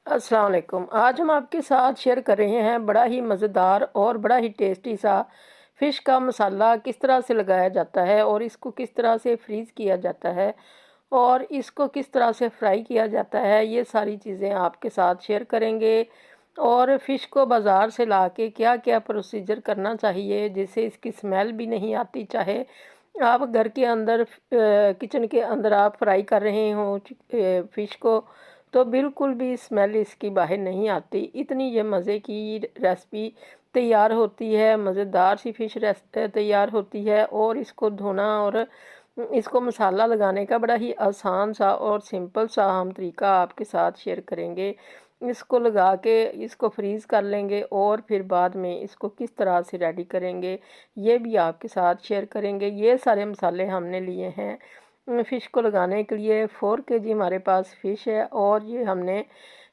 अस्सलाम वालेकुम। आज हम आपके साथ शेयर कर रहे हैं बड़ा ही मज़ेदार और बड़ा ही टेस्टी सा फ़िश का मसाला किस तरह से लगाया जाता है और इसको किस तरह से फ्रीज़ किया जाता है और इसको किस तरह से फ्राई किया जाता है। ये सारी चीज़ें आपके साथ शेयर करेंगे। और फ़िश को बाज़ार से लाके क्या क्या प्रोसीजर करना चाहिए जिससे इसकी स्मेल भी नहीं आती, चाहे आप घर के अंदर किचन के अंदर आप फ्राई कर रहे हो फ़िश को, तो बिल्कुल भी स्मेल इसकी बाहर नहीं आती। इतनी ये मज़े की रेसिपी तैयार होती है, मज़ेदार सी फ़िश तैयार होती है। और इसको धोना और इसको मसाला लगाने का बड़ा ही आसान सा और सिंपल सा हम तरीका आपके साथ शेयर करेंगे। इसको लगा के इसको फ्रीज़ कर लेंगे और फिर बाद में इसको किस तरह से रेडी करेंगे, ये भी आपके साथ शेयर करेंगे। ये सारे मसाले हमने लिए हैं फ़िश को लगाने के लिए। 4 केजी हमारे पास फ़िश है और ये हमने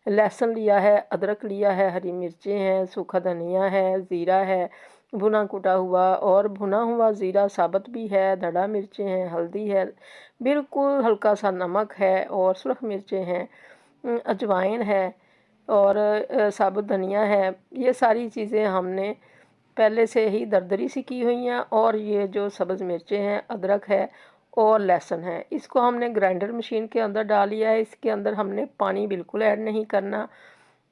लहसुन लिया है, अदरक लिया है, हरी मिर्चें हैं, सूखा धनिया है, ज़ीरा है भुना कुटा हुआ, और भुना हुआ ज़ीरा साबुत भी है, धड़ा मिर्चें हैं, हल्दी है, बिल्कुल हल्का सा नमक है और सुरख मिर्चें हैं, अजवाइन है और साबुत धनिया है। ये सारी चीज़ें हमने पहले से ही दरदरी सी की हुई हैं। और ये जो सब्ज़ मिर्चें हैं, अदरक है और लहसुन है, इसको हमने ग्राइंडर मशीन के अंदर डाल लिया है। इसके अंदर हमने पानी बिल्कुल ऐड नहीं करना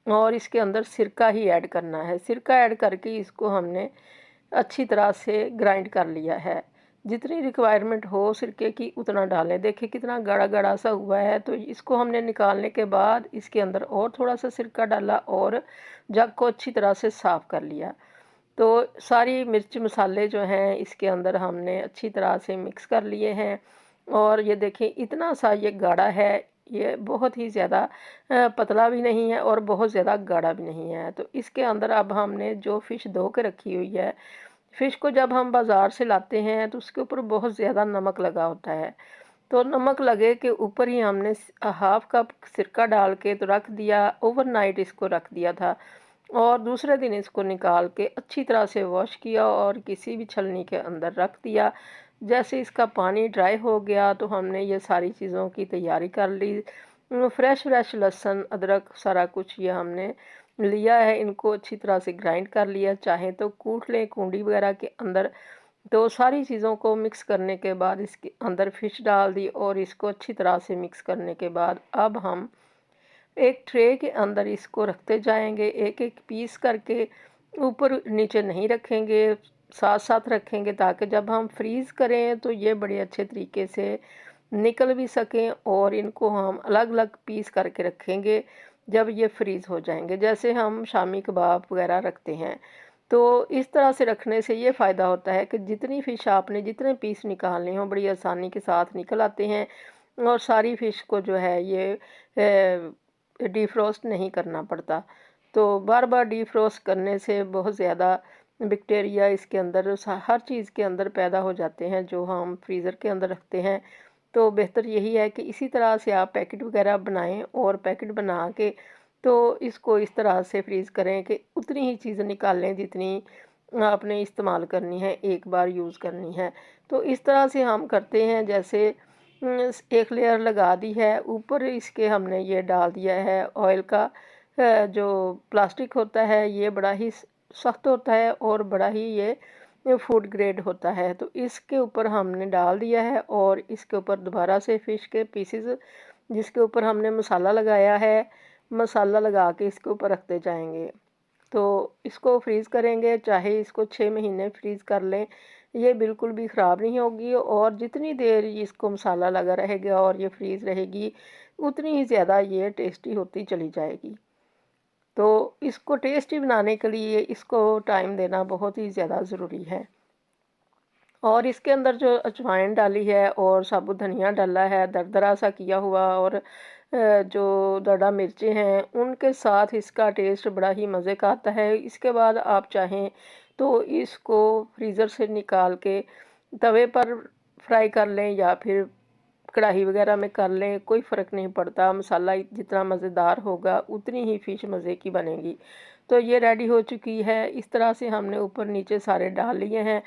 और इसके अंदर सिरका ही ऐड करना है। सिरका ऐड करके इसको हमने अच्छी तरह से ग्राइंड कर लिया है। जितनी रिक्वायरमेंट हो सिरके की उतना डालें। देखिए कितना गाढ़ा गाढ़ा सा हुआ है। तो इसको हमने निकालने के बाद इसके अंदर और थोड़ा सा सिरका डाला और जग को अच्छी तरह से साफ़ कर लिया। तो सारी मिर्च मसाले जो हैं इसके अंदर हमने अच्छी तरह से मिक्स कर लिए हैं। और ये देखें इतना सा ये गाढ़ा है, ये बहुत ही ज़्यादा पतला भी नहीं है और बहुत ज़्यादा गाढ़ा भी नहीं है। तो इसके अंदर अब हमने जो फ़िश धो के रखी हुई है, फ़िश को जब हम बाज़ार से लाते हैं तो उसके ऊपर बहुत ज़्यादा नमक लगा होता है। तो नमक लगे के ऊपर ही हमने हाफ़ कप सिरका डाल के तो रख दिया, ओवरनाइट इसको रख दिया था। और दूसरे दिन इसको निकाल के अच्छी तरह से वॉश किया और किसी भी छलनी के अंदर रख दिया। जैसे इसका पानी ड्राई हो गया तो हमने ये सारी चीज़ों की तैयारी कर ली। फ्रेश फ्रेश लहसुन अदरक सारा कुछ ये हमने लिया है, इनको अच्छी तरह से ग्राइंड कर लिया, चाहे तो कूट लें कुंडी वगैरह के अंदर। तो सारी चीज़ों को मिक्स करने के बाद इसके अंदर फ़िश डाल दी और इसको अच्छी तरह से मिक्स करने के बाद अब हम एक ट्रे के अंदर इसको रखते जाएंगे, एक एक पीस करके। ऊपर नीचे नहीं रखेंगे, साथ साथ रखेंगे ताकि जब हम फ्रीज़ करें तो ये बड़े अच्छे तरीके से निकल भी सकें। और इनको हम अलग अलग पीस करके रखेंगे जब ये फ्रीज़ हो जाएंगे, जैसे हम शामी कबाब वगैरह रखते हैं। तो इस तरह से रखने से ये फ़ायदा होता है कि जितनी फ़िश आपने जितने पीस निकालने हों बड़ी आसानी के साथ निकल आते हैं। और सारी फ़िश को जो है ये डिफ्रॉस्ट नहीं करना पड़ता। तो बार बार डिफ्रॉस्ट करने से बहुत ज़्यादा बैक्टीरिया इसके अंदर हर चीज़ के अंदर पैदा हो जाते हैं जो हम फ्रीज़र के अंदर रखते हैं। तो बेहतर यही है कि इसी तरह से आप पैकेट वगैरह बनाएं और पैकेट बना के तो इसको इस तरह से फ्रीज़ करें कि उतनी ही चीज़ निकालें जितनी आपने इस्तेमाल करनी है, एक बार यूज़ करनी है। तो इस तरह से हम करते हैं। जैसे एक लेयर लगा दी है, ऊपर इसके हमने ये डाल दिया है ऑयल का जो प्लास्टिक होता है, ये बड़ा ही सख्त होता है और बड़ा ही ये फूड ग्रेड होता है। तो इसके ऊपर हमने डाल दिया है और इसके ऊपर दोबारा से फ़िश के पीसेस जिसके ऊपर हमने मसाला लगाया है, मसाला लगा के इसके ऊपर रखते जाएंगे। तो इसको फ्रीज़ करेंगे, चाहे इसको 6 महीने फ्रीज़ कर लें, ये बिल्कुल भी ख़राब नहीं होगी। और जितनी देर इसको मसाला लगा रहेगा और ये फ्रीज़ रहेगी उतनी ही ज़्यादा ये टेस्टी होती चली जाएगी। तो इसको टेस्टी बनाने के लिए इसको टाइम देना बहुत ही ज़्यादा ज़रूरी है। और इसके अंदर जो अजवाइन डाली है और साबुत धनिया डाला है दरदरा सा किया हुआ, और जो दड़ा मिर्चें हैं उनके साथ इसका टेस्ट बड़ा ही मज़े का आता है। इसके बाद आप चाहें तो इसको फ्रीज़र से निकाल के तवे पर फ्राई कर लें या फिर कढ़ाई वगैरह में कर लें, कोई फ़र्क नहीं पड़ता। मसाला जितना मज़ेदार होगा उतनी ही फ़िश मज़े की बनेगी। तो ये रेडी हो चुकी है। इस तरह से हमने ऊपर नीचे सारे डाल लिए हैं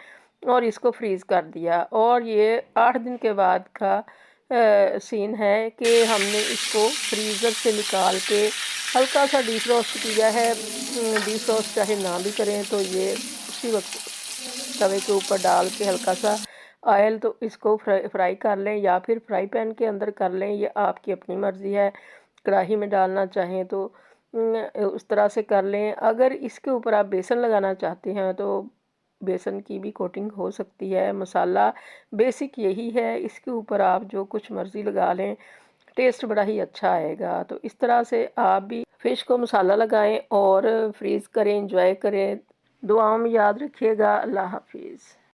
और इसको फ्रीज़ कर दिया। और ये 8 दिन के बाद का सीन है कि हमने इसको फ्रीज़र से निकाल के हल्का सा डीफ्रोस्ट किया है। डीफ्रोस्ट चाहे ना भी करें तो ये उसी वक्त तवे के ऊपर डाल के हल्का सा ऑयल तो इसको फ्राई कर लें या फिर फ्राई पैन के अंदर कर लें, ये आपकी अपनी मर्ज़ी है। कढ़ाई में डालना चाहें तो उस तरह से कर लें। अगर इसके ऊपर आप बेसन लगाना चाहते हैं तो बेसन की भी कोटिंग हो सकती है। मसाला बेसिक यही है, इसके ऊपर आप जो कुछ मर्ज़ी लगा लें, टेस्ट बड़ा ही अच्छा आएगा। तो इस तरह से आप भी फ़िश को मसाला लगाएं और फ्रीज़ करें, एंजॉय करें। दुआओं में याद रखिएगा। अल्लाह हाफिज़।